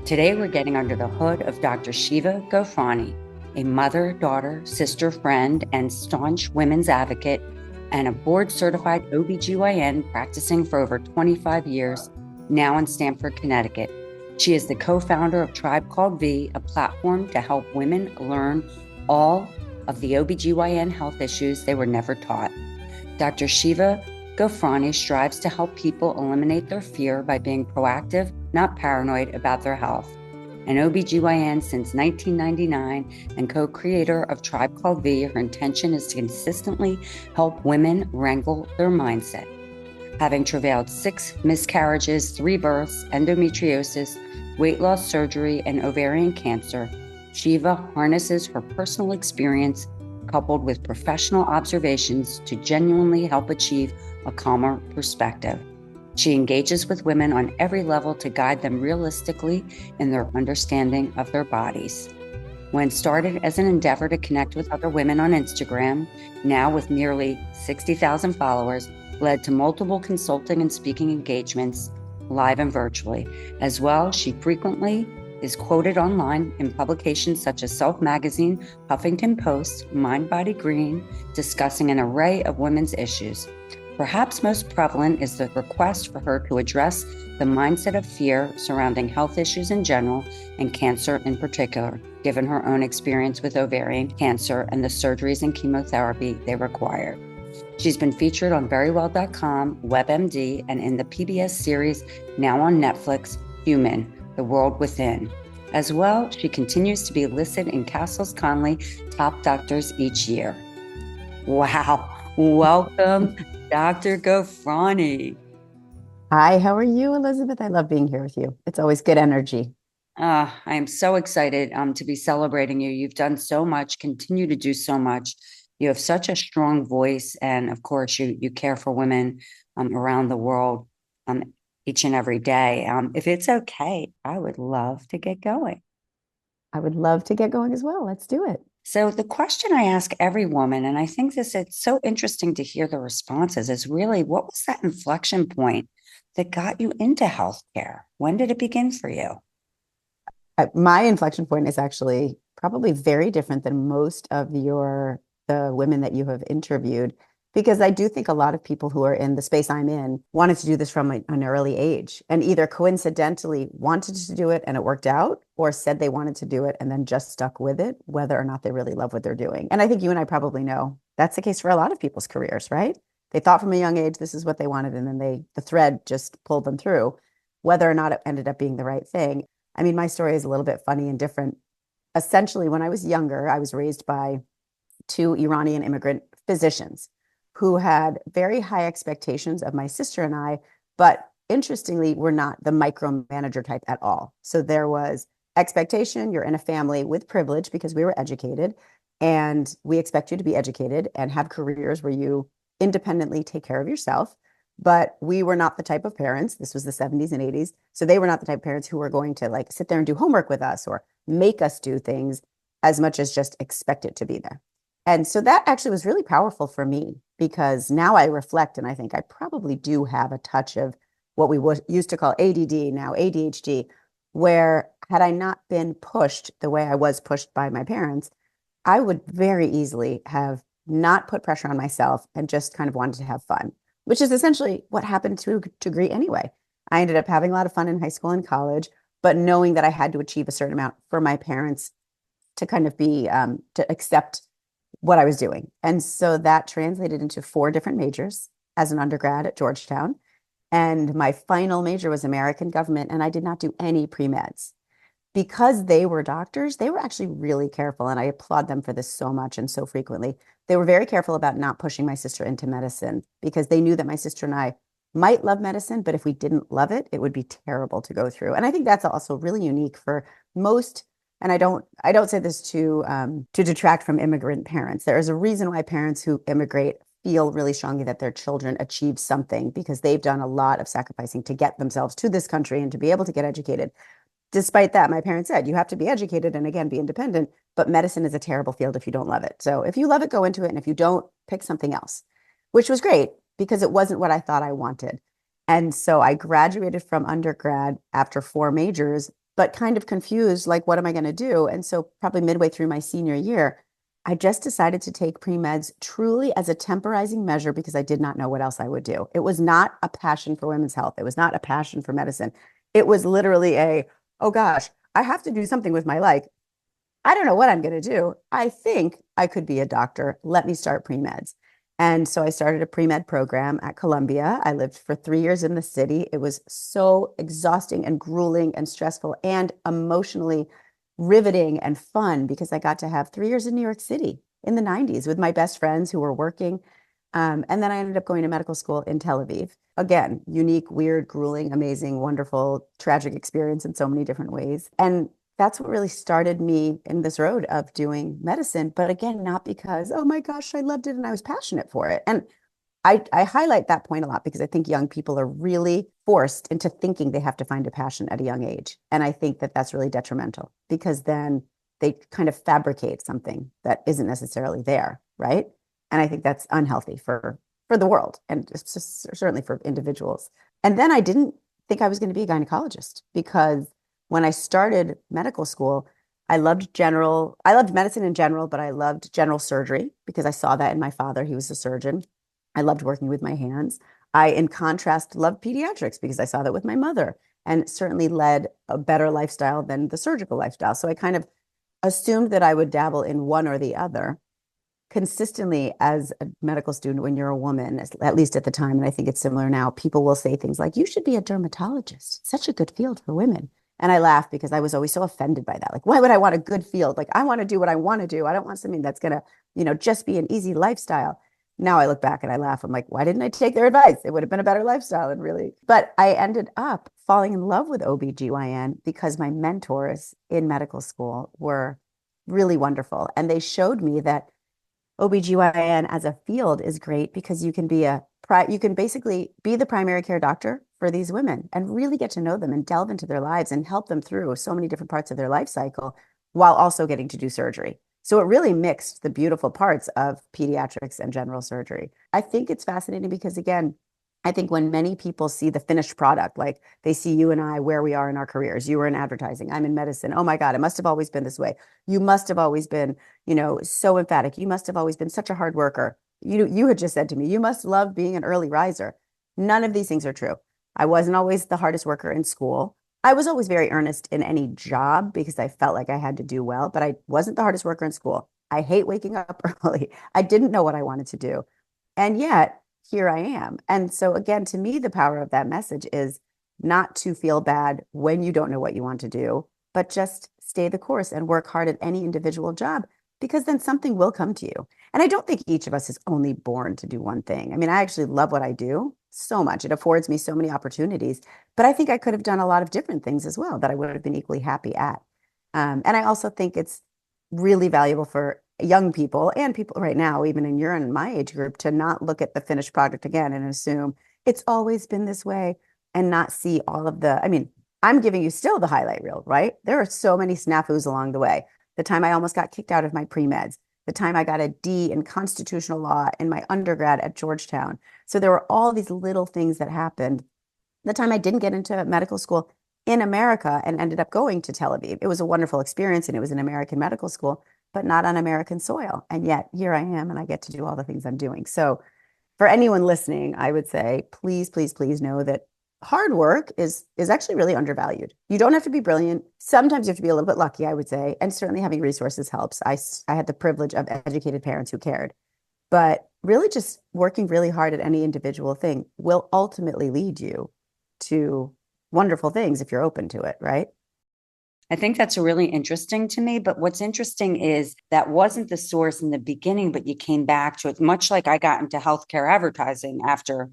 Today, we're getting under the hood of Dr. Shieva Ghofrany, a mother, daughter, sister, friend, and staunch women's advocate, and a board-certified OBGYN practicing for over 25 years, now in Stamford, Connecticut. She is the co-founder of Tribe Called V, a platform to help women learn all of the OBGYN health issues they were never taught. Dr. Shieva Ghofrany strives to help people eliminate their fear by being proactive, not paranoid about their health. An OBGYN since 1999 and co-creator of Tribe Called V, her intention is to consistently help women wrangle their mindset. Having travailed 6 miscarriages, 3 births, endometriosis, weight loss surgery, and ovarian cancer, Shieva harnesses her personal experience coupled with professional observations to genuinely help achieve a calmer perspective. She engages with women on every level to guide them realistically in their understanding of their bodies. When started as an endeavor to connect with other women on Instagram, now with nearly 60,000 followers, led to multiple consulting and speaking engagements, live and virtually. As well, she frequently is quoted online in publications such as Self Magazine, Huffington Post, Mind Body Green, discussing an array of women's issues. Perhaps most prevalent is the request for her to address the mindset of fear surrounding health issues in general and cancer in particular, given her own experience with ovarian cancer and the surgeries and chemotherapy they required. She's been featured on verywell.com, WebMD, and in the PBS series, now on Netflix, Human, The World Within. As well, she continues to be listed in Castles Conley Top Doctors each year. Wow. Welcome, Dr. Ghofrany. Hi, how are you, Elizabeth? I love being here with you. It's always good energy. I am so excited to be celebrating you. You've done so much, continue to do so much. You have such a strong voice, and of course, you care for women around the world each and every day. If it's okay, I would love to get going. I would love to get going as well. Let's do it. So the question I ask every woman, and I think it's so interesting to hear the responses, is really what was that inflection point that got you into healthcare? When did it begin for you? My inflection point is actually probably very different than most of the women that you have interviewed, because I do think a lot of people who are in the space I'm in wanted to do this from an early age and either coincidentally wanted to do it and it worked out, or said they wanted to do it and then just stuck with it, whether or not they really love what they're doing. And I think you and I probably know that's the case for a lot of people's careers, right? They thought from a young age this is what they wanted, and then the thread just pulled them through, whether or not it ended up being the right thing. I mean, my story is a little bit funny and different. Essentially, when I was younger, I was raised by 2 Iranian immigrant physicians who had very high expectations of my sister and I, but interestingly, were not the micromanager type at all. So there was expectation, you're in a family with privilege because we were educated, and we expect you to be educated and have careers where you independently take care of yourself. But we were not the type of parents, this was the 70s and 80s, so they were not the type of parents who were going to like sit there and do homework with us or make us do things as much as just expect it to be there. And so that actually was really powerful for me, because now I reflect and I think I probably do have a touch of what we used to call ADD, now ADHD, where had I not been pushed the way I was pushed by my parents, I would very easily have not put pressure on myself and just kind of wanted to have fun, which is essentially what happened to a degree anyway. I ended up having a lot of fun in high school and college, but knowing that I had to achieve a certain amount for my parents to kind of be, to accept what I was doing. And so that translated into 4 different majors as an undergrad at Georgetown. And my final major was American government, and I did not do any pre-meds. Because they were doctors, they were actually really careful, and I applaud them for this so much and so frequently. They were very careful about not pushing my sister into medicine, because they knew that my sister and I might love medicine, but if we didn't love it, it would be terrible to go through. And I think that's also really unique for most, and I don't say this to detract from immigrant parents. There is a reason why parents who immigrate feel really strongly that their children achieve something, because they've done a lot of sacrificing to get themselves to this country and to be able to get educated. Despite that, my parents said, you have to be educated and again, be independent, but medicine is a terrible field if you don't love it. So if you love it, go into it. And if you don't, pick something else, which was great because it wasn't what I thought I wanted. And so I graduated from undergrad after 4 majors but kind of confused, like, what am I going to do? And so probably midway through my senior year, I just decided to take pre-meds truly as a temporizing measure because I did not know what else I would do. It was not a passion for women's health. It was not a passion for medicine. It was literally oh gosh, I have to do something with my life. I don't know what I'm going to do. I think I could be a doctor. Let me start pre-meds. And so I started a pre-med program at Columbia. I lived for 3 years in the city. It was so exhausting and grueling and stressful and emotionally riveting and fun because I got to have 3 years in New York City in the 90s with my best friends who were working. And then I ended up going to medical school in Tel Aviv. Again, unique, weird, grueling, amazing, wonderful, tragic experience in so many different ways. And that's what really started me in this road of doing medicine. But again, not because, oh my gosh, I loved it and I was passionate for it. And I highlight that point a lot because I think young people are really forced into thinking they have to find a passion at a young age. And I think that that's really detrimental because then they kind of fabricate something that isn't necessarily there, right? And I think that's unhealthy for the world and certainly for individuals. And then I didn't think I was going to be a gynecologist because when I started medical school, I loved medicine in general, but I loved general surgery because I saw that in my father. He was a surgeon. I loved working with my hands. I, in contrast, loved pediatrics because I saw that with my mother and certainly led a better lifestyle than the surgical lifestyle. So I kind of assumed that I would dabble in one or the other consistently as a medical student when you're a woman, at least at the time, and I think it's similar now, people will say things like, you should be a dermatologist. It's such a good field for women. And I laugh because I was always so offended by that. Like, why would I want a good field? Like, I want to do what I want to do. I don't want something that's going to, just be an easy lifestyle. Now I look back and I laugh. I'm like, why didn't I take their advice? It would have been a better lifestyle and really. But I ended up falling in love with OBGYN because my mentors in medical school were really wonderful. And they showed me that OBGYN as a field is great because you can basically be the primary care doctor for these women and really get to know them and delve into their lives and help them through so many different parts of their life cycle while also getting to do surgery. So it really mixed the beautiful parts of pediatrics and general surgery. I think it's fascinating because, again, I think when many people see the finished product, like they see you and I where we are in our careers, you were in advertising, I'm in medicine. Oh my God, it must have always been this way. You must have always been, so emphatic. You must have always been such a hard worker. You had just said to me, you must love being an early riser. None of these things are true. I wasn't always the hardest worker in school. I was always very earnest in any job because I felt like I had to do well, but I wasn't the hardest worker in school. I hate waking up early. I didn't know what I wanted to do. And yet, here I am. And so, again, to me, the power of that message is not to feel bad when you don't know what you want to do, but just stay the course and work hard at any individual job because then something will come to you. And I don't think each of us is only born to do one thing. I mean, I actually love what I do so much. It affords me so many opportunities, but I think I could have done a lot of different things as well that I would have been equally happy at. And I also think it's really valuable for young people and people right now, even in your and my age group, to not look at the finished product again and assume it's always been this way and not see all of I mean, I'm giving you still the highlight reel, right? There are so many snafus along the way. The time I almost got kicked out of my pre-meds, the time I got a D in constitutional law in my undergrad at Georgetown. So there were all these little things that happened. The time I didn't get into medical school in America and ended up going to Tel Aviv. It was a wonderful experience and it was an American medical school, but not on American soil. And yet here I am and I get to do all the things I'm doing. So for anyone listening, I would say, please, please, please know that hard work is actually really undervalued. You don't have to be brilliant. Sometimes you have to be a little bit lucky, I would say, and certainly having resources helps. I had the privilege of educated parents who cared, but really just working really hard at any individual thing will ultimately lead you to wonderful things if you're open to it, right? I think that's really interesting to me. But what's interesting is that wasn't the source in the beginning, but you came back to it, much like I got into healthcare advertising after,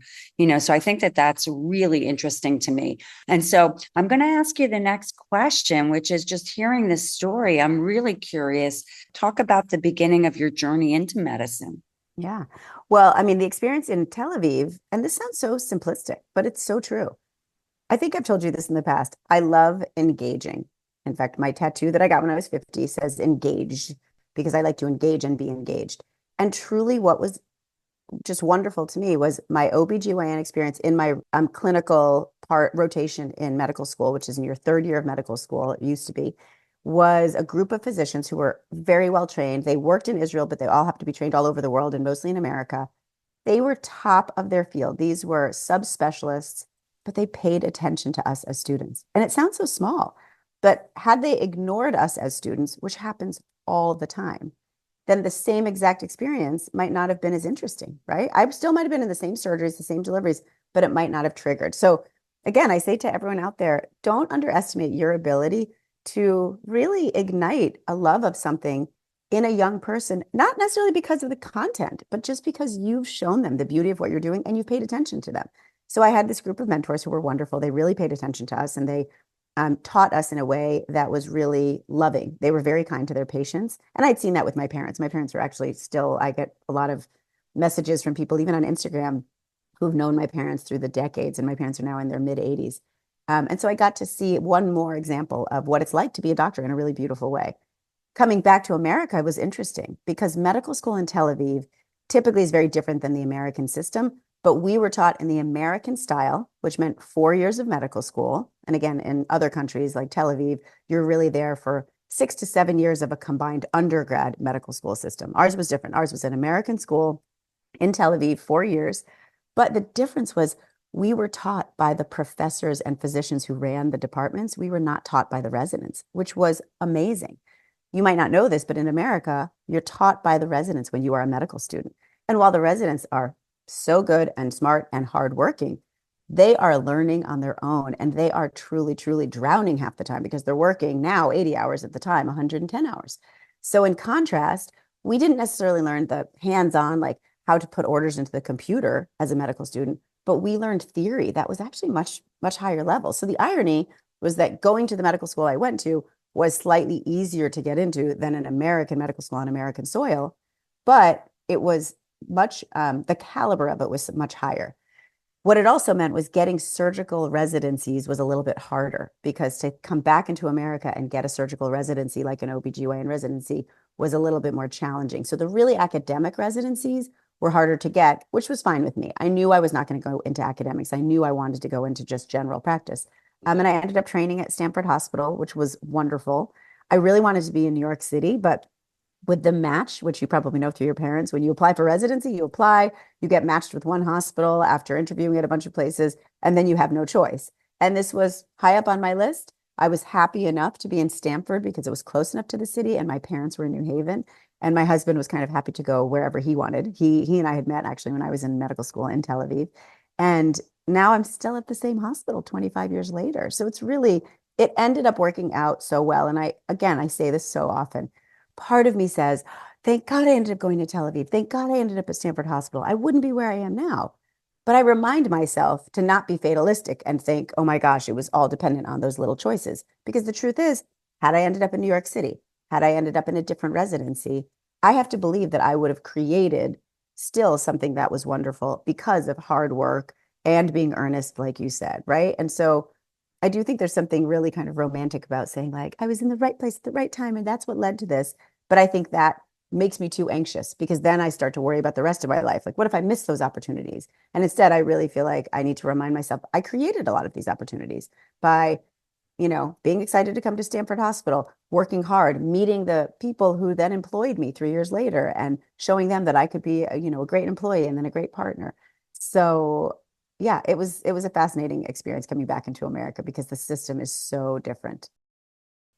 so I think that that's really interesting to me. And so I'm going to ask you the next question, which is just hearing this story. I'm really curious. Talk about the beginning of your journey into medicine. Yeah. Well, I mean, the experience in Tel Aviv, and this sounds so simplistic, but it's so true. I think I've told you this in the past. I love engaging. In fact, my tattoo that I got when I was 50 says engaged because I like to engage and be engaged. And truly, what was just wonderful to me was my OBGYN experience in my clinical part rotation in medical school, which is in your third year of medical school, it used to be, was a group of physicians who were very well trained. They worked in Israel, but they all have to be trained all over the world and mostly in America. They were top of their field. These were subspecialists, but they paid attention to us as students. And it sounds so small, but had they ignored us as students, which happens all the time, then the same exact experience might not have been as interesting, right? I still might have been in the same surgeries, the same deliveries, but it might not have triggered. So again, I say to everyone out there, don't underestimate your ability to really ignite a love of something in a young person, not necessarily because of the content, but just because you've shown them the beauty of what you're doing and you've paid attention to them. So I had this group of mentors who were wonderful. They really paid attention to us and they taught us in a way that was really loving. They were very kind to their patients. And I'd seen that with my parents. My parents are actually still, I get a lot of messages from people, even on Instagram, who've known my parents through the decades. And my parents are now in their mid 80s. And so I got to see one more example of what it's like to be a doctor in a really beautiful way. Coming back to America was interesting because medical school in Tel Aviv typically is very different than the American system. But we were taught in the American style, which meant 4 years of medical school. And again, in other countries like Tel Aviv, you're really there for 6 to 7 years of a combined undergrad medical school system. Ours was different. Ours was an American school in Tel Aviv, 4 years. But the difference was we were taught by the professors and physicians who ran the departments. We were not taught by the residents, which was amazing. You might not know this, but in America, you're taught by the residents when you are a medical student. And while the residents are so good and smart and hardworking, they are learning on their own and they are truly, truly drowning half the time because they're working now 80 hours at the time, 110 hours. So in contrast, we didn't necessarily learn the hands-on, like how to put orders into the computer as a medical student, but we learned theory that was actually much, much higher level. So the irony was that going to the medical school I went to was slightly easier to get into than an American medical school on American soil, but it was much, the caliber of it was much higher. What it also meant was getting surgical residencies was a little bit harder because to come back into America and get a surgical residency like an OBGYN residency was a little bit more challenging. So the really academic residencies were harder to get, which was fine with me. I knew I was not going to go into academics. I knew I wanted to go into just general practice. And I ended up training at Stamford Hospital, which was wonderful. I really wanted to be in New York City, but with the match, which you probably know through your parents, when you apply for residency, you apply, you get matched with one hospital after interviewing at a bunch of places, and then you have no choice. And this was high up on my list. I was happy enough to be in Stamford because it was close enough to the city, and my parents were in New Haven. And my husband was kind of happy to go wherever he wanted. He and I had met actually when I was in medical school in Tel Aviv. And now I'm still at the same hospital 25 years later. So it's really, it ended up working out so well. And I say this so often. Part of me says, thank God I ended up going to Tel Aviv. Thank God I ended up at Stamford Hospital. I wouldn't be where I am now. But I remind myself to not be fatalistic and think, oh my gosh, it was all dependent on those little choices. Because the truth is, had I ended up in New York City, had I ended up in a different residency, I have to believe that I would have created still something that was wonderful because of hard work and being earnest, like you said, right? And so I do think there's something really kind of romantic about saying, like, I was in the right place at the right time, and that's what led to this. But I think that makes me too anxious because then I start to worry about the rest of my life. Like, what if I miss those opportunities? And instead, I really feel like I need to remind myself I created a lot of these opportunities by, being excited to come to Stamford Hospital, working hard, meeting the people who then employed me 3 years later and showing them that I could be, a great employee and then a great partner. So yeah, it was a fascinating experience coming back into America because the system is so different.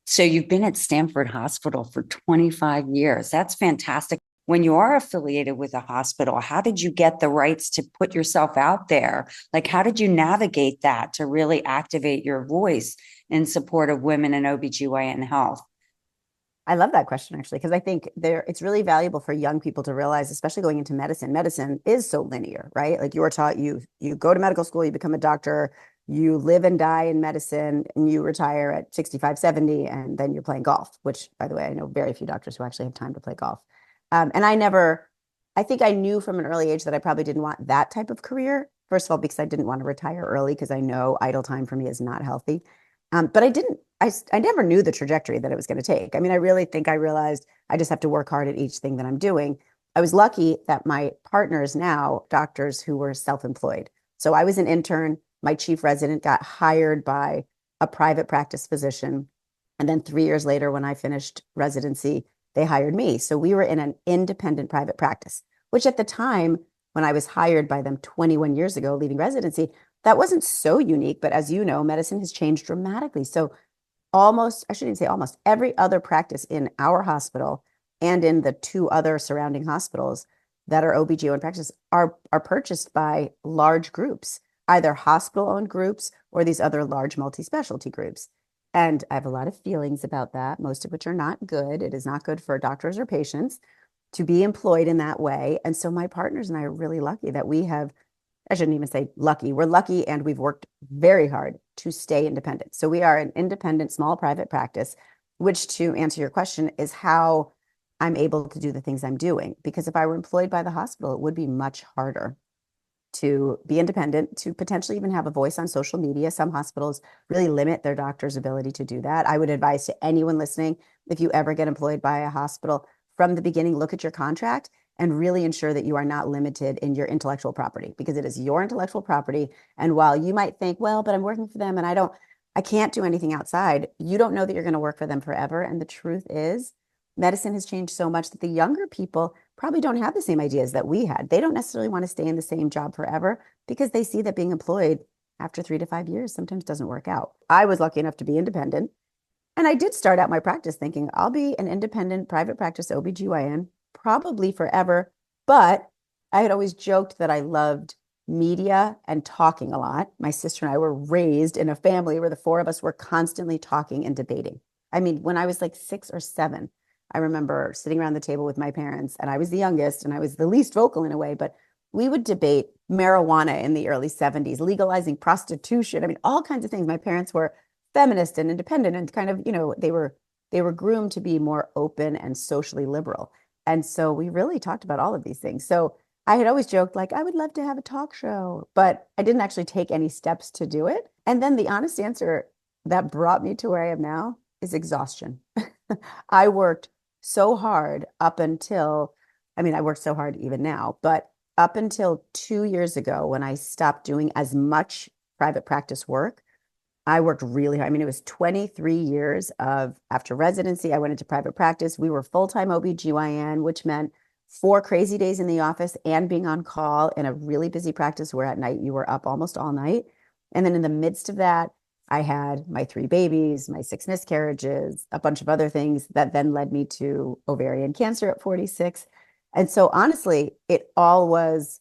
So you've been at Stamford Hospital for 25 years. That's fantastic. When you are affiliated with a hospital, how did you get the rights to put yourself out there? Like, how did you navigate that to really activate your voice in support of women in OBGYN health? I love that question actually, because I think it's really valuable for young people to realize, especially going into medicine. Medicine is so linear, right? Like you were taught you go to medical school, you become a doctor, you live and die in medicine, and you retire at 65, 70, and then you're playing golf, which by the way, I know very few doctors who actually have time to play golf. And I think I knew from an early age that I probably didn't want that type of career. First of all, because I didn't want to retire early because I know idle time for me is not healthy. But I never knew the trajectory that it was going to take. I mean, I really think I realized I just have to work hard at each thing that I'm doing. I was lucky that my partners now, doctors who were self-employed. So I was an intern. My chief resident got hired by a private practice physician. And then 3 years later, when I finished residency, they hired me. So we were in an independent private practice, which at the time, when I was hired by them 21 years ago, leaving residency, that wasn't so unique. But as you know, medicine has changed dramatically. So almost, I shouldn't say almost, every other practice in our hospital and in the two other surrounding hospitals that are OBGYN practices are purchased by large groups, either hospital-owned groups or these other large multi-specialty groups. And I have a lot of feelings about that, most of which are not good. It is not good for doctors or patients to be employed in that way. And so my partners and I are really lucky that we have, I shouldn't even say lucky. We're lucky and we've worked very hard to stay independent. So we are an independent, small private practice, which, to answer your question, is how I'm able to do the things I'm doing. Because if I were employed by the hospital, it would be much harder to be independent, to potentially even have a voice on social media. Some hospitals really limit their doctors' ability to do that. I would advise to anyone listening, if you ever get employed by a hospital, from the beginning, look at your contract and really ensure that you are not limited in your intellectual property, because it is your intellectual property. And while you might think, well, but I'm working for them and I can't do anything outside, you don't know that you're going to work for them forever. And the truth is, medicine has changed so much that the younger people probably don't have the same ideas that we had. They don't necessarily want to stay in the same job forever because they see that being employed after 3 to 5 years sometimes doesn't work out. I was lucky enough to be independent. And I did start out my practice thinking I'll be an independent private practice OBGYN probably forever. But I had always joked that I loved media and talking a lot. My sister and I were raised in a family where the four of us were constantly talking and debating. I mean, when I was like 6 or 7, I remember sitting around the table with my parents, and I was the youngest and I was the least vocal in a way, but we would debate marijuana in the early 70s, legalizing prostitution. I mean, all kinds of things. My parents were feminist and independent and kind of, they were groomed to be more open and socially liberal. And so we really talked about all of these things. So I had always joked, like, I would love to have a talk show, but I didn't actually take any steps to do it. And then the honest answer that brought me to where I am now is exhaustion. I worked so hard up until, I mean, I work so hard even now, but up until 2 years ago, when I stopped doing as much private practice work, I worked really hard. I mean, it was 23 years of after residency, I went into private practice. We were full-time OBGYN, which meant 4 crazy days in the office and being on call in a really busy practice where at night you were up almost all night. And then in the midst of that, I had my 3 babies, my 6 miscarriages, a bunch of other things that then led me to ovarian cancer at 46. And so honestly, it all was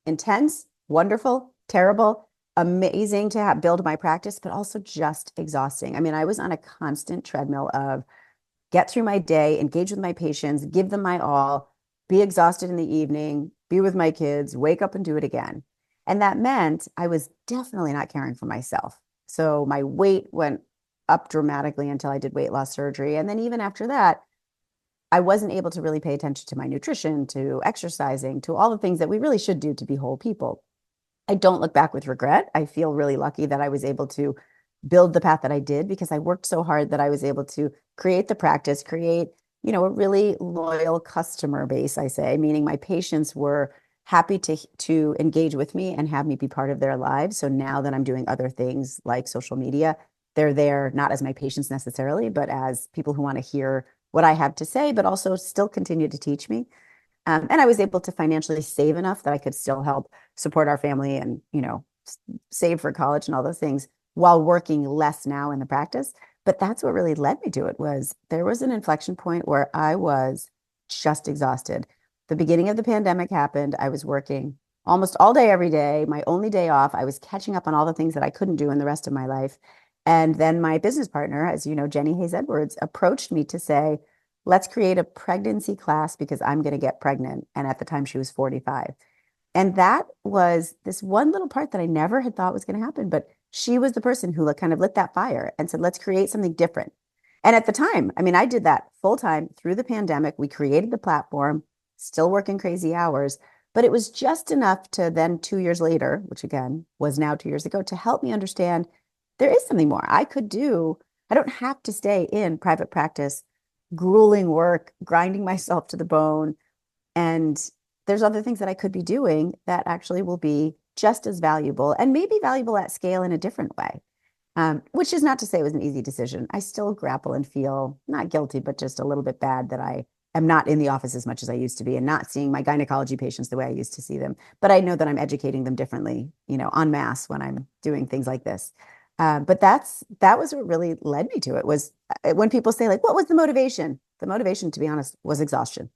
intense, wonderful, terrible, amazing to build my practice, but also just exhausting. I mean, I was on a constant treadmill of get through my day, engage with my patients, give them my all, be exhausted in the evening, be with my kids, wake up and do it again. And that meant I was definitely not caring for myself. So my weight went up dramatically until I did weight loss surgery. And then even after that, I wasn't able to really pay attention to my nutrition, to exercising, to all the things that we really should do to be whole people. I don't look back with regret. I feel really lucky that I was able to build the path that I did because I worked so hard that I was able to create the practice, create, a really loyal customer base, I say, meaning my patients were happy to engage with me and have me be part of their lives. So now that I'm doing other things like social media, they're there not as my patients necessarily, but as people who want to hear what I have to say, but also still continue to teach me. And I was able to financially save enough that I could still help support our family and, save for college and all those things while working less now in the practice. But that's what really led me to it was there was an inflection point where I was just exhausted. The beginning of the pandemic happened. I was working almost all day, every day. My only day off, I was catching up on all the things that I couldn't do in the rest of my life. And then my business partner, as you know, Jenny Hayes Edwards, approached me to say, let's create a pregnancy class because I'm going to get pregnant. And at the time, she was 45. And that was this one little part that I never had thought was going to happen. But she was the person who kind of lit that fire and said, let's create something different. And at the time, I mean, I did that full time through the pandemic. We created the platform, still working crazy hours, but it was just enough to then 2 years later, which again was now 2 years ago, to help me understand there is something more I could do. I don't have to stay in private practice, grueling work, grinding myself to the bone, And there's other things that I could be doing that actually will be just as valuable and maybe valuable at scale in a different way. Which is not to say it was an easy decision. I still grapple and feel not guilty, but just a little bit bad that I am not in the office as much as I used to be and not seeing my gynecology patients the way I used to see them. But I know that I'm educating them differently, en masse when I'm doing things like this. But that was what really led me to it was when people say like, what was the motivation? The motivation, to be honest, was exhaustion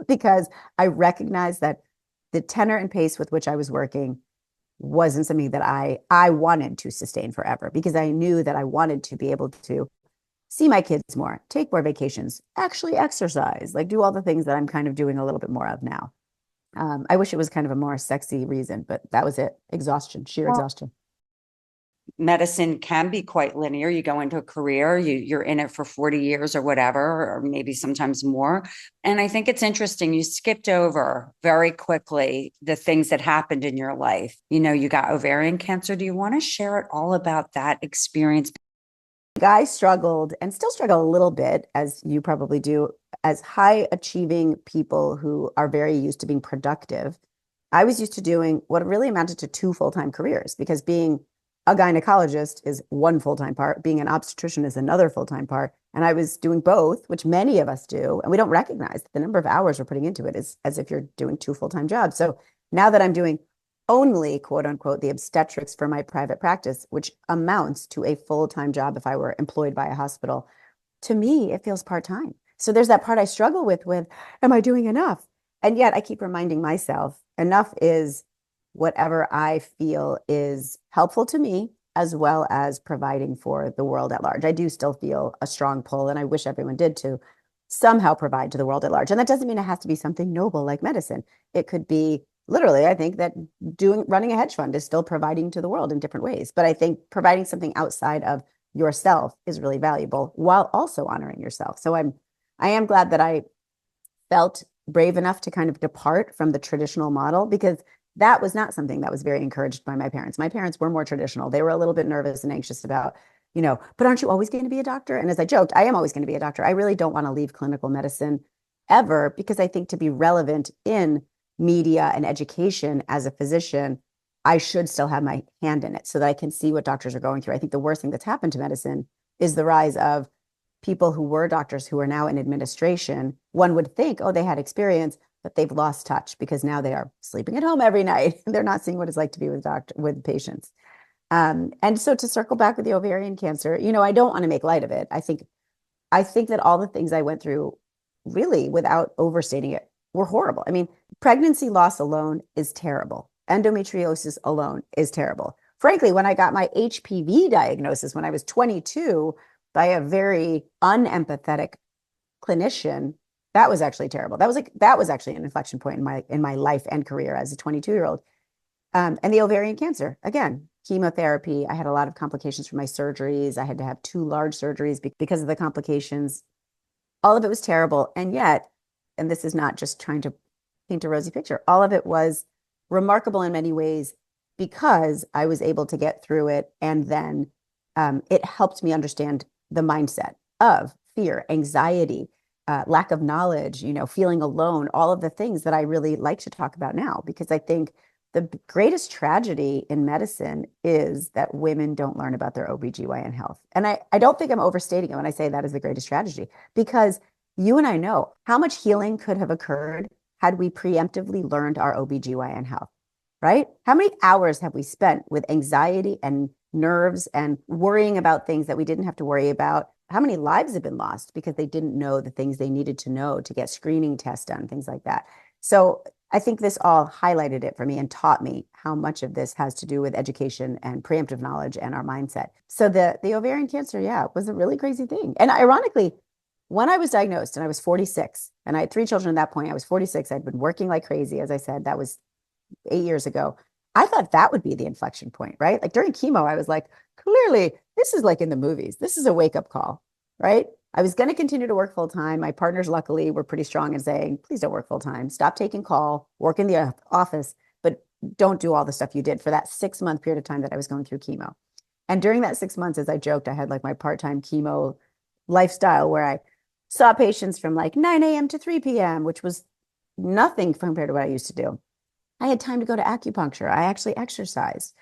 because I recognized that the tenor and pace with which I was working wasn't something that I wanted to sustain forever because I knew that I wanted to be able to see my kids more, take more vacations, actually exercise, like do all the things that I'm kind of doing a little bit more of now. I wish it was kind of a more sexy reason, but that was it. Exhaustion, sheer Well, exhaustion. medicine can be quite linear. You go into a career, you're in it for 40 years or whatever, or maybe sometimes more. And I think it's interesting. You skipped over very quickly the things that happened in your life. You got ovarian cancer. Do you want to share it all about that experience? I struggled and still struggle a little bit, as you probably do, as high achieving people who are very used to being productive. I was used to doing what really amounted to two full-time careers because being a gynecologist is one full-time part, being an obstetrician is another full-time part. And I was doing both, which many of us do. And we don't recognize the number of hours we're putting into it is as if you're doing two full-time jobs. So now that I'm doing only quote unquote the obstetrics for my private practice, which amounts to a full-time job if I were employed by a hospital, to me, it feels part-time. So there's that part I struggle with, am I doing enough? And yet I keep reminding myself, enough is whatever I feel is helpful to me, as well as providing for the world at large. I do still feel a strong pull, and I wish everyone did to somehow provide to the world at large. And that doesn't mean it has to be something noble like medicine. It could be literally, I think that running a hedge fund is still providing to the world in different ways. But I think providing something outside of yourself is really valuable while also honoring yourself. So I am glad that I felt brave enough to kind of depart from the traditional model because that was not something that was very encouraged by my parents. My parents were more traditional. They were a little bit nervous and anxious about, but aren't you always going to be a doctor? And as I joked, I am always going to be a doctor. I really don't want to leave clinical medicine ever because I think to be relevant in media and education as a physician, I should still have my hand in it so that I can see what doctors are going through. I think the worst thing that's happened to medicine is the rise of people who were doctors who are now in administration. One would think, oh, they had experience, but they've lost touch because now they are sleeping at home every night. They're not seeing what it's like to be with patients. And so to circle back with the ovarian cancer, I don't want to make light of it. I think that all the things I went through, really, without overstating it, were horrible. I mean, pregnancy loss alone is terrible. Endometriosis alone is terrible. Frankly, when I got my HPV diagnosis when I was 22 by a very unempathetic clinician, that was actually terrible. That was actually an inflection point in my life and career as a 22-year-old. And the ovarian cancer, again, chemotherapy. I had a lot of complications from my surgeries. I had to have two large surgeries because of the complications. All of it was terrible. And yet, and this is not just trying to paint a rosy picture, all of it was remarkable in many ways because I was able to get through it. And then it helped me understand the mindset of fear, anxiety, lack of knowledge, feeling alone, all of the things that I really like to talk about now, because I think the greatest tragedy in medicine is that women don't learn about their OBGYN health. And I don't think I'm overstating it when I say that is the greatest tragedy, because you and I know how much healing could have occurred had we preemptively learned our OBGYN health, right? How many hours have we spent with anxiety and nerves and worrying about things that we didn't have to worry about? How many lives have been lost because they didn't know the things they needed to know to get screening tests done, things like that. So I think this all highlighted it for me and taught me how much of this has to do with education and preemptive knowledge and our mindset. So the ovarian cancer, yeah, was a really crazy thing. And ironically, when I was diagnosed and I was 46, and I had three children at that point, I was 46. I'd been working like crazy. As I said, that was 8 years ago. I thought that would be the inflection point, right? Like during chemo, I was like, clearly, this is like in the movies. This is a wake-up call, right? I was going to continue to work full time. My partners, luckily, were pretty strong in saying, please don't work full time. Stop taking call, work in the office, but don't do all the stuff you did for that 6-month period of time that I was going through chemo. And during that 6 months, as I joked, I had like my part-time chemo lifestyle where I saw patients from like 9 a.m. to 3 p.m., which was nothing compared to what I used to do. I had time to go to acupuncture. I actually exercised.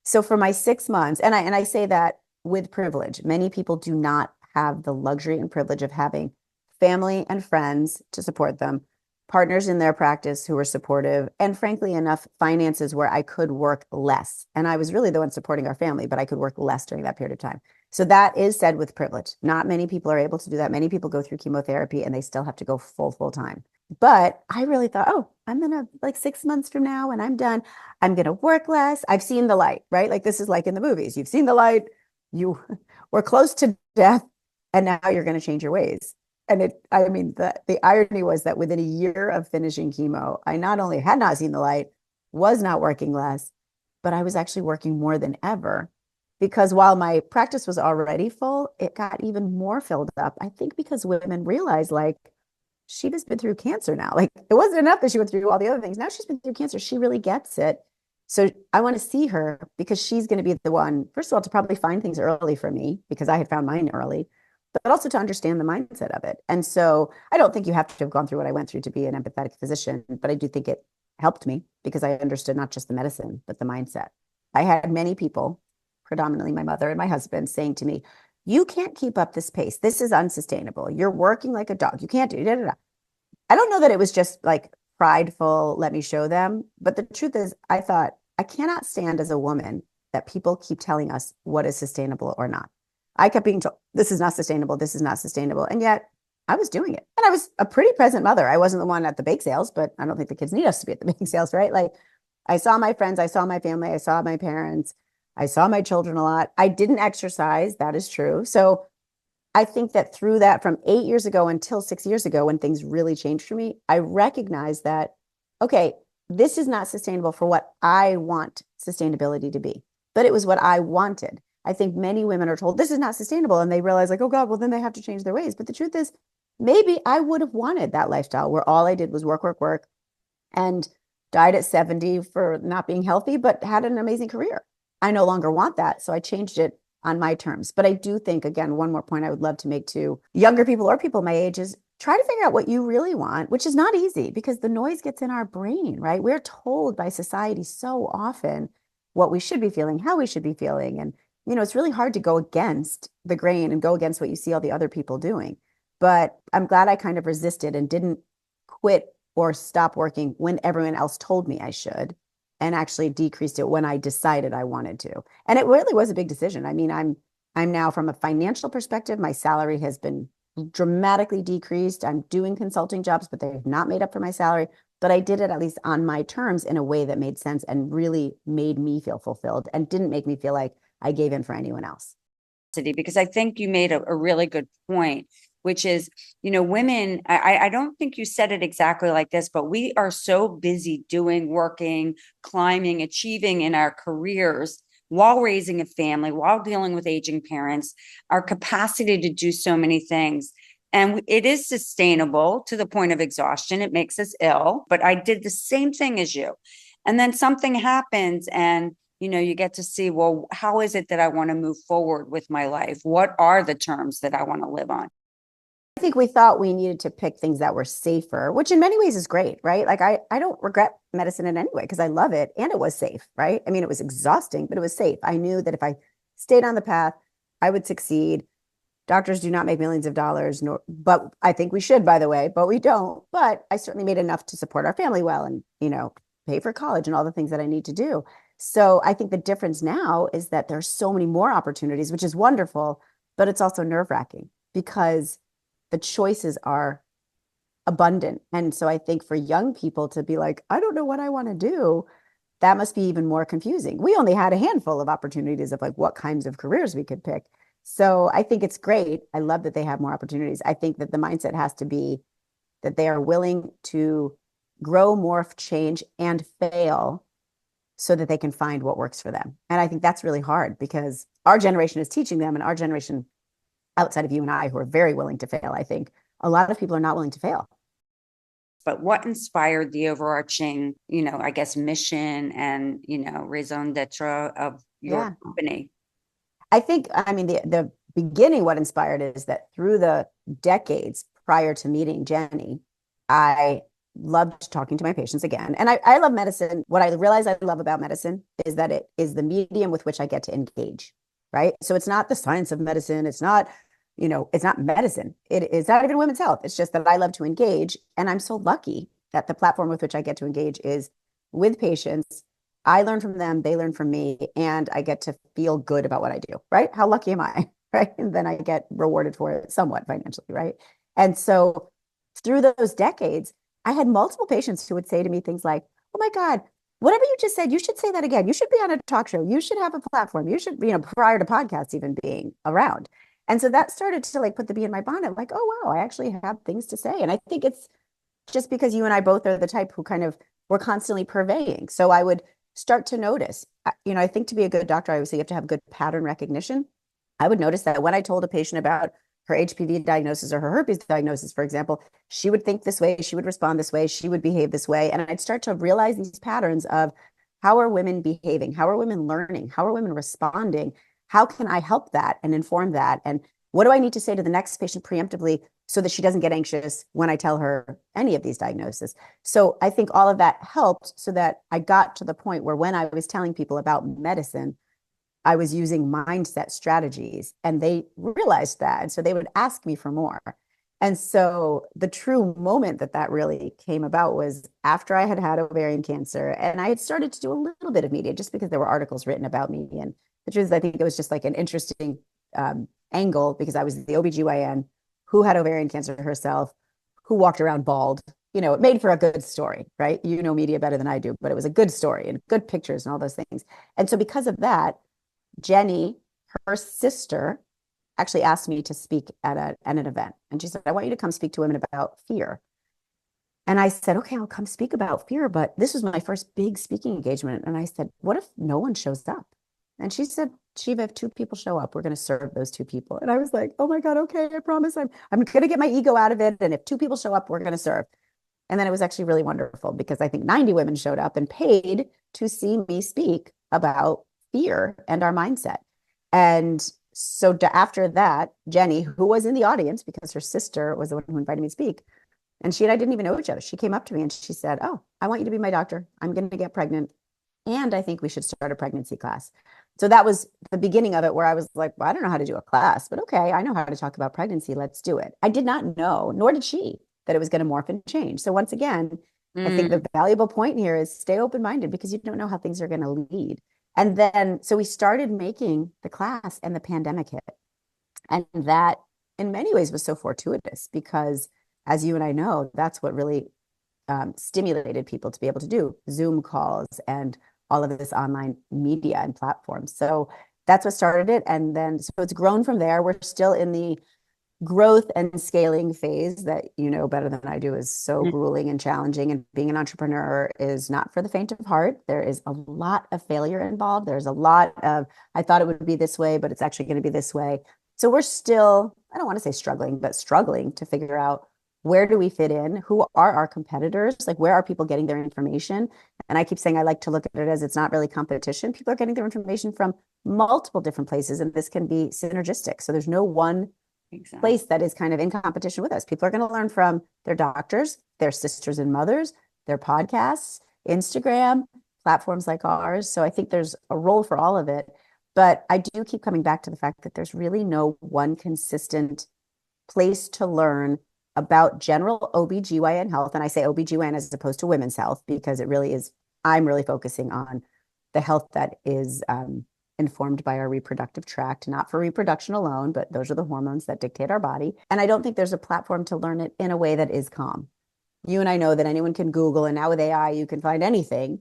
So for my 6 months, and I say that with privilege, many people do not have the luxury and privilege of having family and friends to support them, partners in their practice who were supportive, and frankly, enough finances where I could work less. And I was really the one supporting our family, but I could work less during that period of time. So that is said with privilege. Not many people are able to do that. Many people go through chemotherapy and they still have to go full time. But I really thought, oh, I'm gonna like 6 months from now and I'm done. I'm gonna work less. I've seen the light, right? Like this is like in the movies. You've seen the light, you were close to death, and now you're gonna change your ways. And I mean, the irony was that within a year of finishing chemo, I not only had not seen the light, was not working less, but I was actually working more than ever. Because while my practice was already full, it got even more filled up. I think because women realized like Sheeva's been through cancer now. Like it wasn't enough that she went through all the other things. Now she's been through cancer. She really gets it. So I want to see her because she's going to be the one, first of all, to probably find things early for me because I had found mine early, but also to understand the mindset of it. And so I don't think you have to have gone through what I went through to be an empathetic physician, but I do think it helped me because I understood not just the medicine, but the mindset. I had many people, predominantly my mother and my husband, saying to me, you can't keep up this pace. This is unsustainable. You're working like a dog. You can't do it. I don't know that it was just like prideful, let me show them. But the truth is, I thought, I cannot stand as a woman that people keep telling us what is sustainable or not. I kept being told, this is not sustainable. This is not sustainable. And yet I was doing it. And I was a pretty present mother. I wasn't the one at the bake sales, but I don't think the kids need us to be at the bake sales, right? Like I saw my friends, I saw my family, I saw my parents, I saw my children a lot. I didn't exercise. That is true. So I think that through that from 8 years ago until 6 years ago, when things really changed for me, I recognized that, okay, this is not sustainable for what I want sustainability to be, but it was what I wanted. I think many women are told this is not sustainable and they realize, like, oh God, well, then they have to change their ways. But the truth is, maybe I would have wanted that lifestyle where all I did was work, and died at 70 for not being healthy, but had an amazing career. I no longer want that. So I changed it on my terms. But I do think, again, one more point I would love to make to younger people or people my age is try to figure out what you really want, which is not easy because the noise gets in our brain, right? We're told by society so often what we should be feeling, how we should be feeling. And, it's really hard to go against the grain and go against what you see all the other people doing. But I'm glad I kind of resisted and didn't quit or stop working when everyone else told me I should and actually decreased it when I decided I wanted to. And it really was a big decision. I mean, I'm now from a financial perspective, my salary has been dramatically decreased. I'm doing consulting jobs, but they have not made up for my salary. But I did it at least on my terms in a way that made sense and really made me feel fulfilled and didn't make me feel like I gave in for anyone else. Because I think you made a really good point, which is, women, I don't think you said it exactly like this, but we are so busy doing, working, climbing, achieving in our careers while raising a family, while dealing with aging parents, our capacity to do so many things. And it is sustainable to the point of exhaustion. It makes us ill, but I did the same thing as you. And then something happens and you get to see, well, how is it that I want to move forward with my life? What are the terms that I want to live on? I think we thought we needed to pick things that were safer, which in many ways is great, right? Like I don't regret medicine in any way because I love it and it was safe, right? I mean, it was exhausting, but it was safe. I knew that if I stayed on the path, I would succeed. Doctors do not make millions of dollars, nor, but I think we should, by the way, but we don't. But I certainly made enough to support our family well and, pay for college and all the things that I need to do. So I think the difference now is that there's so many more opportunities, which is wonderful, but it's also nerve-wracking because the choices are abundant. And so I think for young people to be like, I don't know what I want to do, that must be even more confusing. We only had a handful of opportunities of like what kinds of careers we could pick. So I think it's great. I love that they have more opportunities. I think that the mindset has to be that they are willing to grow, morph, change, and fail so that they can find what works for them. And I think that's really hard because our generation is teaching them, and our generation outside of you and I who are very willing to fail, I think a lot of people are not willing to fail. But what inspired the overarching, I guess, mission and, raison d'etre of your company? I think, I mean, the beginning, what inspired is that through the decades prior to meeting Jenny, I loved talking to my patients again. And I love medicine. What I realize I love about medicine is that it is the medium with which I get to engage, right? So it's not the science of medicine. It's not, it's not medicine. It is not even women's health. It's just that I love to engage. And I'm so lucky that the platform with which I get to engage is with patients. I learn from them, they learn from me, and I get to feel good about what I do, right? How lucky am I, right? And then I get rewarded for it somewhat financially, right? And so through those decades, I had multiple patients who would say to me things like, oh my God, whatever you just said, you should say that again. You should be on a talk show. You should have a platform. You should, prior to podcasts even being around. And so that started to like put the bee in my bonnet, like, oh, wow, I actually have things to say. And I think it's just because you and I both are the type who kind of were constantly purveying. So I would start to notice, I think to be a good doctor, I always say you have to have good pattern recognition. I would notice that when I told a patient about her HPV diagnosis or her herpes diagnosis, for example, she would think this way, she would respond this way, she would behave this way. And I'd start to realize these patterns of how are women behaving? How are women learning? How are women responding? How can I help that and inform that? And what do I need to say to the next patient preemptively so that she doesn't get anxious when I tell her any of these diagnoses? So I think all of that helped so that I got to the point where when I was telling people about medicine, I was using mindset strategies and they realized that. And so they would ask me for more. And so the true moment that really came about was after I had had ovarian cancer and I had started to do a little bit of media just because there were articles written about me. And the truth is, I think it was just like an interesting angle because I was the OBGYN who had ovarian cancer herself, who walked around bald. It made for a good story, right? You know media better than I do, but it was a good story and good pictures and all those things. And so because of that, Jenny, her sister, actually asked me to speak at an event. And she said, I want you to come speak to women about fear. And I said, okay, I'll come speak about fear. But this was my first big speaking engagement. And I said, what if no one shows up? And she said, Shieva, if two people show up, we're going to serve those two people. And I was like, oh my God, okay, I promise I'm going to get my ego out of it. And if two people show up, we're going to serve. And then it was actually really wonderful because I think 90 women showed up and paid to see me speak about fear and our mindset. And so after that, Jenny, who was in the audience because her sister was the one who invited me to speak, and she and I didn't even know each other. She came up to me and she said, oh, I want you to be my doctor. I'm going to get pregnant. And I think we should start a pregnancy class. So that was the beginning of it where I was like, well, I don't know how to do a class, but okay, I know how to talk about pregnancy. Let's do it. I did not know, nor did she, that it was going to morph and change. So once again, I think the valuable point here is stay open-minded because you don't know how things are going to lead. And then, so we started making the class and the pandemic hit. And that in many ways was so fortuitous because as you and I know, that's what really stimulated people to be able to do Zoom calls and all of this online media and platforms. So that's what started it. And then, so it's grown from there. We're still in the growth and scaling phase that you know better than I do is so grueling and challenging. And being an entrepreneur is not for the faint of heart. There is a lot of failure involved. There's a lot of, I thought it would be this way, but it's actually going to be this way. So we're still, I don't want to say struggling, but struggling to figure out where do we fit in? Who are our competitors? Like, where are people getting their information? And I keep saying I like to look at it as it's not really competition. People are getting their information from multiple different places, and this can be synergistic. So there's no one place that is kind of in competition with us. People are going to learn from their doctors, their sisters and mothers, their podcasts, Instagram, platforms like ours. So I think there's a role for all of it. But I do keep coming back to the fact that there's really no one consistent place to learn about general OBGYN health. And I say OBGYN as opposed to women's health, because it really is, I'm really focusing on the health that is informed by our reproductive tract, not for reproduction alone, but those are the hormones that dictate our body. And I don't think there's a platform to learn it in a way that is calm. You and I know that anyone can Google, and now with AI, you can find anything,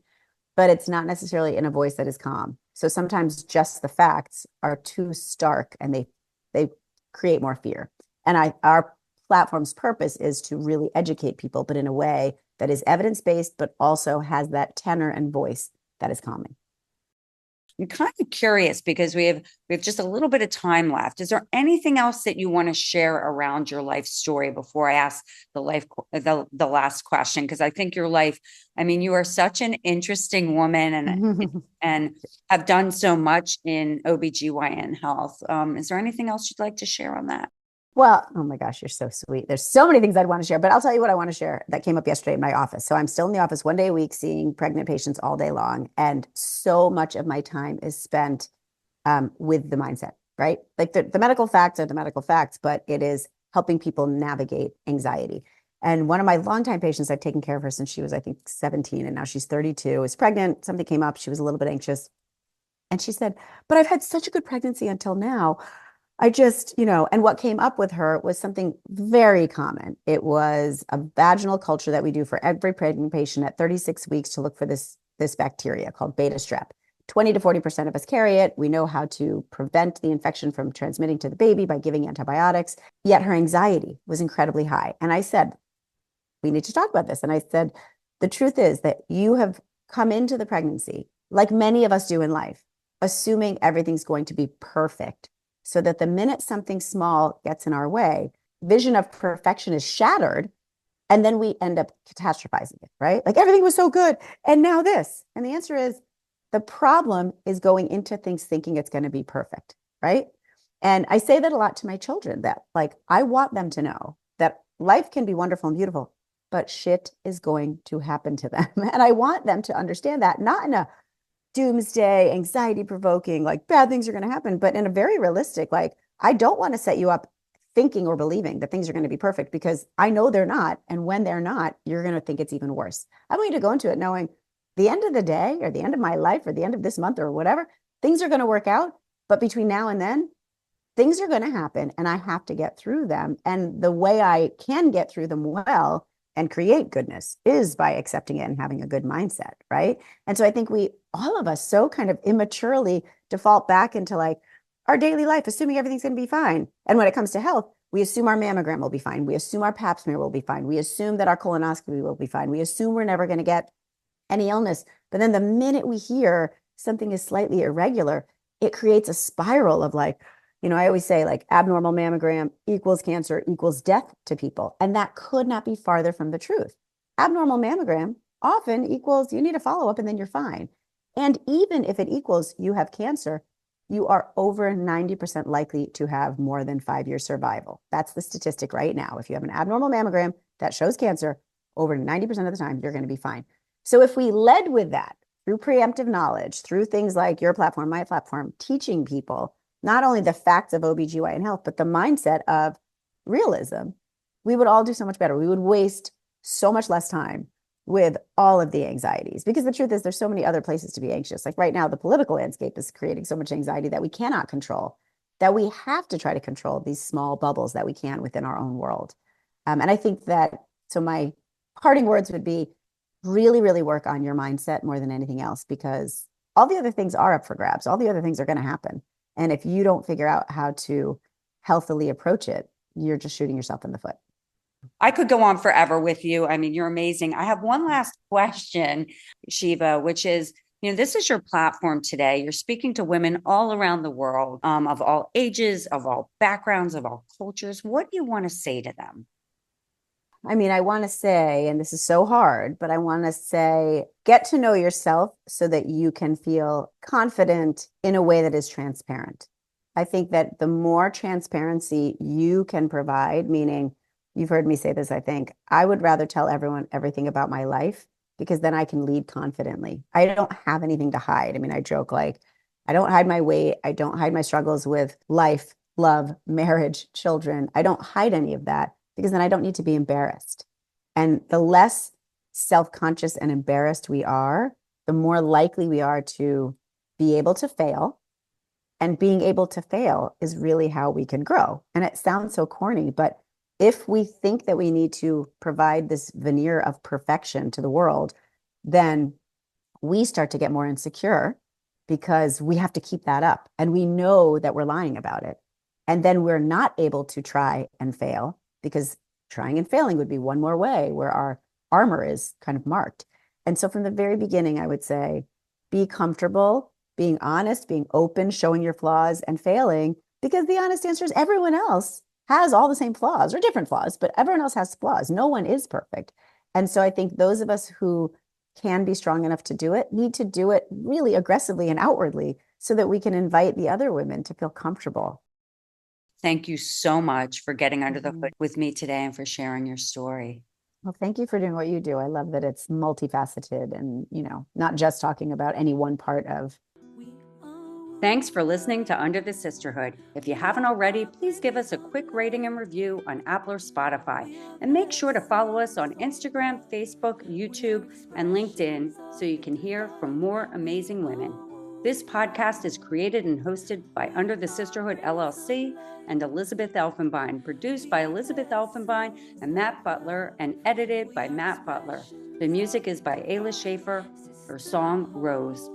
but it's not necessarily in a voice that is calm. So sometimes just the facts are too stark and they create more fear. And our platform's purpose is to really educate people, but in a way that is evidence-based, but also has that tenor and voice that is calming. I'm kind of curious because we have just a little bit of time left. Is there anything else that you want to share around your life story before I ask the last question? Because I think your life, I mean, you are such an interesting woman and have done so much in OBGYN health. Is there anything else you'd like to share on that? Well, oh my gosh, you're so sweet. There's so many things I'd want to share, but I'll tell you what I want to share that came up yesterday in my office. So I'm still in the office 1 day a week seeing pregnant patients all day long. And so much of my time is spent with the mindset, right? Like the medical facts are the medical facts, but it is helping people navigate anxiety. And one of my longtime patients, I've taken care of her since she was, I think, 17, and now she's 32, is pregnant. Something came up. She was a little bit anxious. And she said, but I've had such a good pregnancy until now. I just, and what came up with her was something very common. It was a vaginal culture that we do for every pregnant patient at 36 weeks to look for this bacteria called beta strep. 20 to 40% of us carry it. We know how to prevent the infection from transmitting to the baby by giving antibiotics. Yet her anxiety was incredibly high. And I said, we need to talk about this. And I said, the truth is that you have come into the pregnancy, like many of us do in life, assuming everything's going to be perfect, so that the minute something small gets in our way, vision of perfection is shattered. And then we end up catastrophizing it, right? Like everything was so good. And now this. And the answer is the problem is going into things thinking it's going to be perfect, right? And I say that a lot to my children, that like I want them to know that life can be wonderful and beautiful, but shit is going to happen to them. And I want them to understand that, not in a doomsday, anxiety provoking, like bad things are going to happen, but in a very realistic, like, I don't want to set you up thinking or believing that things are going to be perfect, because I know they're not. And when they're not, you're going to think it's even worse. I want you to go into it knowing the end of the day or the end of my life or the end of this month or whatever, things are going to work out. But between now and then, things are going to happen and I have to get through them. And the way I can get through them well and create goodness is by accepting it and having a good mindset, right? And so I think all of us so kind of immaturely default back into like our daily life, assuming everything's going to be fine. And when it comes to health, we assume our mammogram will be fine. We assume our pap smear will be fine. We assume that our colonoscopy will be fine. We assume we're never going to get any illness. But then the minute we hear something is slightly irregular, it creates a spiral of like, I always say like abnormal mammogram equals cancer equals death to people. And that could not be farther from the truth. Abnormal mammogram often equals you need a follow-up and then you're fine. And even if it equals you have cancer, you are over 90% likely to have more than 5 years survival. That's the statistic right now. If you have an abnormal mammogram that shows cancer, over 90% of the time, you're going to be fine. So if we led with that through preemptive knowledge, through things like your platform, my platform, teaching people not only the facts of OBGYN health, but the mindset of realism, we would all do so much better. We would waste so much less time with all of the anxieties, because the truth is there's so many other places to be anxious. Like right now, the political landscape is creating so much anxiety that we cannot control, that we have to try to control these small bubbles that we can within our own world. And I think that, so my parting words would be really, really work on your mindset more than anything else, because all the other things are up for grabs. All the other things are going to happen. And if you don't figure out how to healthily approach it, you're just shooting yourself in the foot. I could go on forever with you. I mean, you're amazing. I have one last question, Shieva, which is, this is your platform today. You're speaking to women all around the world, of all ages, of all backgrounds, of all cultures. What do you want to say to them? I mean, I want to say, and this is so hard, but I want to say, get to know yourself so that you can feel confident in a way that is transparent. I think that the more transparency you can provide, meaning you've heard me say this, I think, I would rather tell everyone everything about my life, because then I can lead confidently. I don't have anything to hide. I mean, I joke like, I don't hide my weight. I don't hide my struggles with life, love, marriage, children. I don't hide any of that, because then I don't need to be embarrassed. And the less self-conscious and embarrassed we are, the more likely we are to be able to fail. And being able to fail is really how we can grow. And it sounds so corny, but if we think that we need to provide this veneer of perfection to the world, then we start to get more insecure, because we have to keep that up. And we know that we're lying about it. And then we're not able to try and fail, because trying and failing would be one more way where our armor is kind of marked. And so from the very beginning, I would say, be comfortable being honest, being open, showing your flaws and failing, because the honest answer is everyone else has all the same flaws or different flaws, but everyone else has flaws. No one is perfect. And so I think those of us who can be strong enough to do it need to do it really aggressively and outwardly, so that we can invite the other women to feel comfortable. Thank you so much for getting under the hood with me today and for sharing your story. Well, thank you for doing what you do. I love that it's multifaceted and, not just talking about any one part of. Thanks for listening to Under the Sisterhood. If you haven't already, please give us a quick rating and review on Apple or Spotify. And make sure to follow us on Instagram, Facebook, YouTube, and LinkedIn so you can hear from more amazing women. This podcast is created and hosted by Under the Sisterhood LLC and Elizabeth Elfenbein, produced by Elizabeth Elfenbein and Matt Butler, and edited by Matt Butler. The music is by Ayla Schaefer. Her song, Rose.